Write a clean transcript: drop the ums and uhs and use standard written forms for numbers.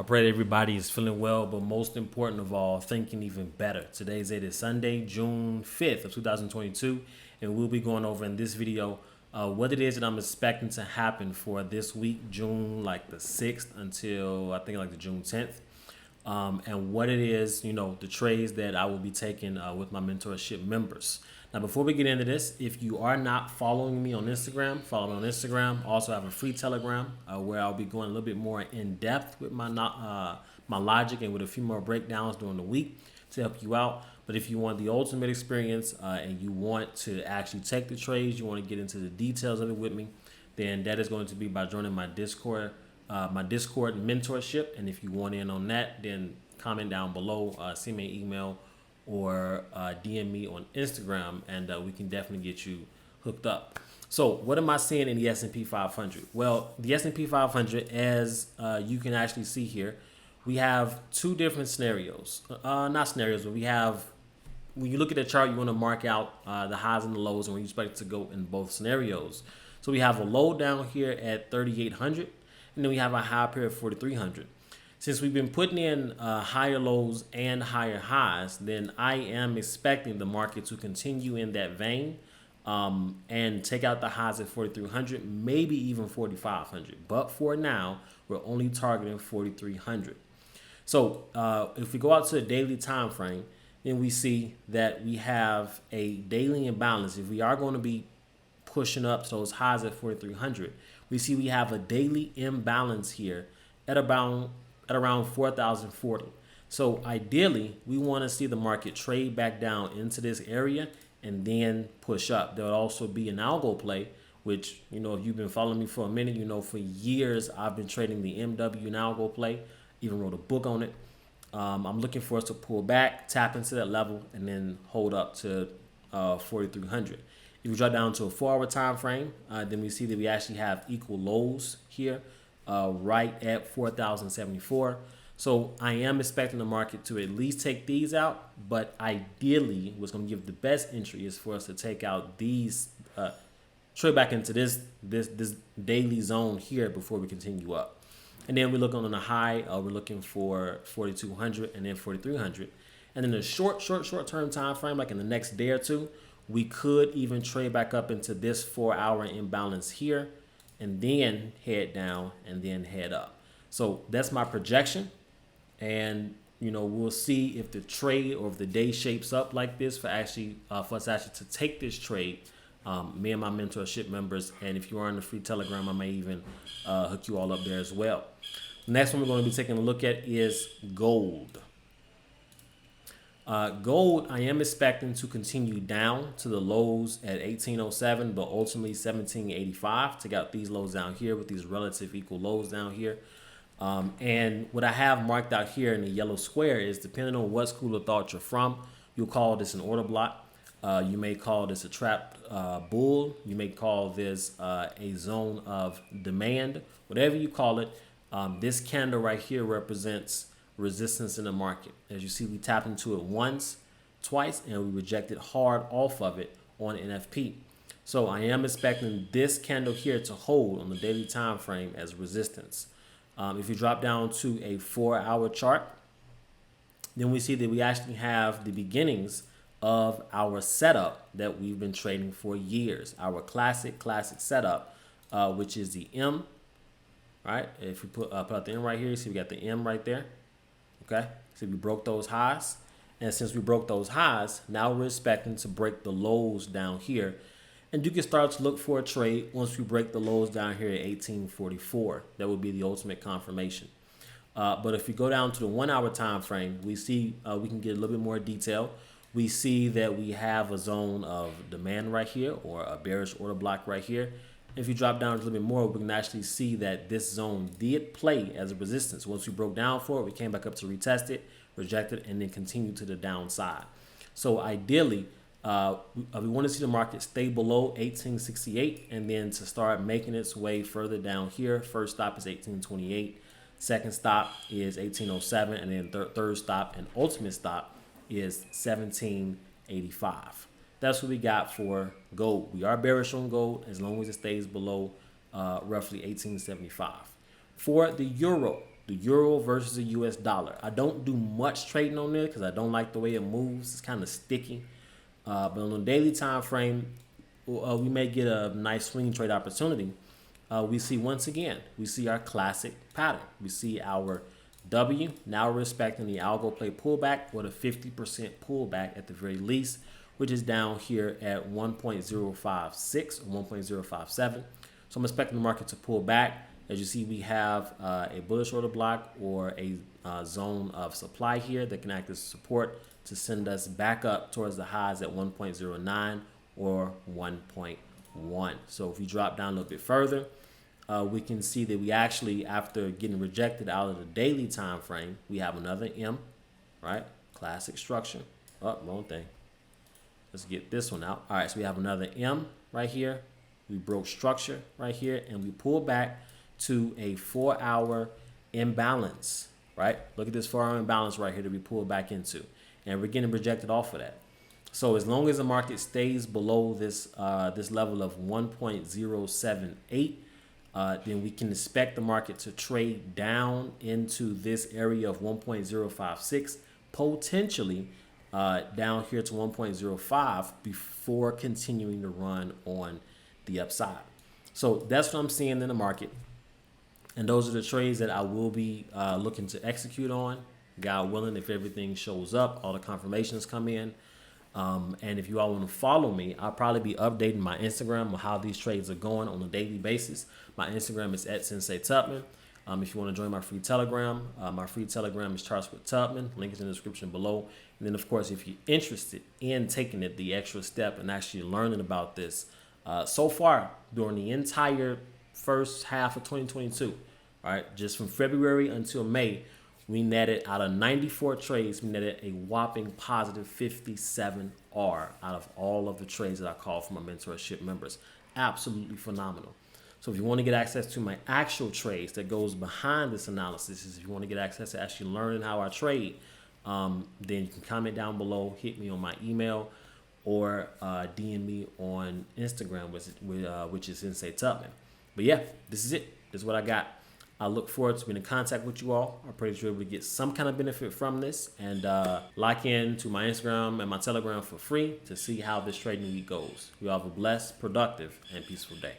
pray that everybody is feeling well, but most important of all, thinking even better. Today's date is Sunday, June 5th of 2022, and we'll be going over in this video what it is that I'm expecting to happen for this week, June like the 6th until I think like the June 10th, and what it is, the trades that I will be taking with my mentorship members. Now, before we get into this, if you are not following me on Instagram, follow me on Instagram. Also have a free Telegram where I'll be going a little bit more in depth with my logic and with a few more breakdowns during the week to help you out. But if you want the ultimate experience and you want to actually take the trades, you want to get into the details of it with me, then that is going to be by joining my Discord mentorship. And if you want in on that, then comment down below, send me an email, or DM me on Instagram, and we can definitely get you hooked up. So what am I seeing in the S&P 500? Well, the S&P 500, as you can actually see here, we have two different scenarios. Not scenarios, but we have, when you look at the chart, you want to mark out the highs and the lows and where you expect it to go in both scenarios. So we have a low down here at 3,800, and then we have a high up here at 4,300. Since we've been putting in higher lows and higher highs, then I am expecting the market to continue in that vein and take out the highs at 4,300, maybe even 4,500. But for now, we're only targeting 4,300. So if we go out to a daily time frame, then we see that we have a daily imbalance. If we are going to be pushing up to those highs at 4,300, we see we have a daily imbalance here at around 4,040. So ideally, we want to see the market trade back down into this area and then push up. There'll also be an algo play, which, if you've been following me for a minute, for years I've been trading the MW and algo play, even wrote a book on it. I'm looking for us to pull back, tap into that level, and then hold up to 4,300. If we drop down to a 4-hour time frame, then we see that we actually have equal lows here. Right at 4,074. So I am expecting the market to at least take these out, but ideally what's going to give the best entry is for us to take out these, trade back into this daily zone here before we continue up. And then we look on the high, we're looking for 4,200 and then 4,300. And in the short term time frame, like in the next day or two, we could even trade back up into this 4-hour imbalance here, and then head down and then head up. So that's my projection. And, we'll see if the trade or if the day shapes up like this for us actually to take this trade, me and my mentorship members. And if you are on the free Telegram, I may even hook you all up there as well. The next one we're going to be taking a look at is gold. Gold, I am expecting to continue down to the lows at 1807, but ultimately 1785. Take out these lows down here with these relative equal lows down here. And what I have marked out here in the yellow square is, depending on what school of thought you're from, you'll call this an order block. You may call this a trap bull. You may call this a zone of demand. Whatever you call it, this candle right here represents resistance in the market. As you see, we tapped into it once, twice, and we rejected hard off of it on NFP. So I am expecting this candle here to hold on the daily time frame as resistance. If you drop down to a 4-hour chart, then we see that we actually have the beginnings of our setup that we've been trading for years. Our classic setup, which is the M, right? If we put out the M right here, you see we got the M right there. Okay, so we broke those highs, and since we broke those highs, now we're expecting to break the lows down here, and you can start to look for a trade once we break the lows down here at 1844. That would be the ultimate confirmation. But if we go down to the 1-hour time frame, we see we can get a little bit more detail. We see that we have a zone of demand right here, or a bearish order block right here. If you drop down a little bit more, we can actually see that this zone did play as a resistance. Once we broke down for it, we came back up to retest it, reject it, and then continue to the downside. So ideally, we want to see the market stay below 1868 and then to start making its way further down here. First stop is 1828. Second stop is 1807. And then third stop and ultimate stop is 1785. That's what we got for gold. We are bearish on gold as long as it stays below roughly 1875. For the euro, the euro versus the US dollar. I don't do much trading on there because I don't like the way it moves. It's kind of sticky. But on the daily time frame, we may get a nice swing trade opportunity. We see once again, we see our classic pattern. We see our W now respecting the algo play pullback with a 50% pullback at the very least, which is down here at 1.056 or 1.057. So I'm expecting the market to pull back. As you see, we have a bullish order block or a zone of supply here that can act as support to send us back up towards the highs at 1.09 or 1.1. So if we drop down a little bit further, we can see that we actually, after getting rejected out of the daily time frame, we have another M, right? Classic structure. Oh, wrong thing. Let's get this one out. All right, so we have another M right here. We broke structure right here, and we pull back to a 4-hour imbalance, right? Look at this 4-hour imbalance right here that we pull back into, and we're getting rejected off of that. So as long as the market stays below this this level of 1.078, then we can expect the market to trade down into this area of 1.056, potentially down here to 1.05 before continuing to run on the upside. So that's what I'm seeing in the market. And those are the trades that I will be looking to execute on, God willing, if everything shows up, all the confirmations come in. And if you all want to follow me, I'll probably be updating my Instagram on how these trades are going on a daily basis. My Instagram is @SenseiTubman. If you want to join my free Telegram is Charts with Tubman. Link is in the description below. And then, of course, if you're interested in taking it the extra step and actually learning about this, so far during the entire first half of 2022, all right, just from February until May, we netted out of 94 trades, we netted a whopping positive 57 R out of all of the trades that I call for my mentorship members. Absolutely phenomenal. So if you want to get access to my actual trades that goes behind this analysis, if you want to get access to actually learning how I trade, then you can comment down below, hit me on my email, or DM me on Instagram, which is Sensei Tubman. But yeah, this is it. This is what I got. I look forward to being in contact with you all. I'm pretty sure we get some kind of benefit from this. And lock in to my Instagram and my Telegram for free to see how this trading week goes. You all have a blessed, productive, and peaceful day.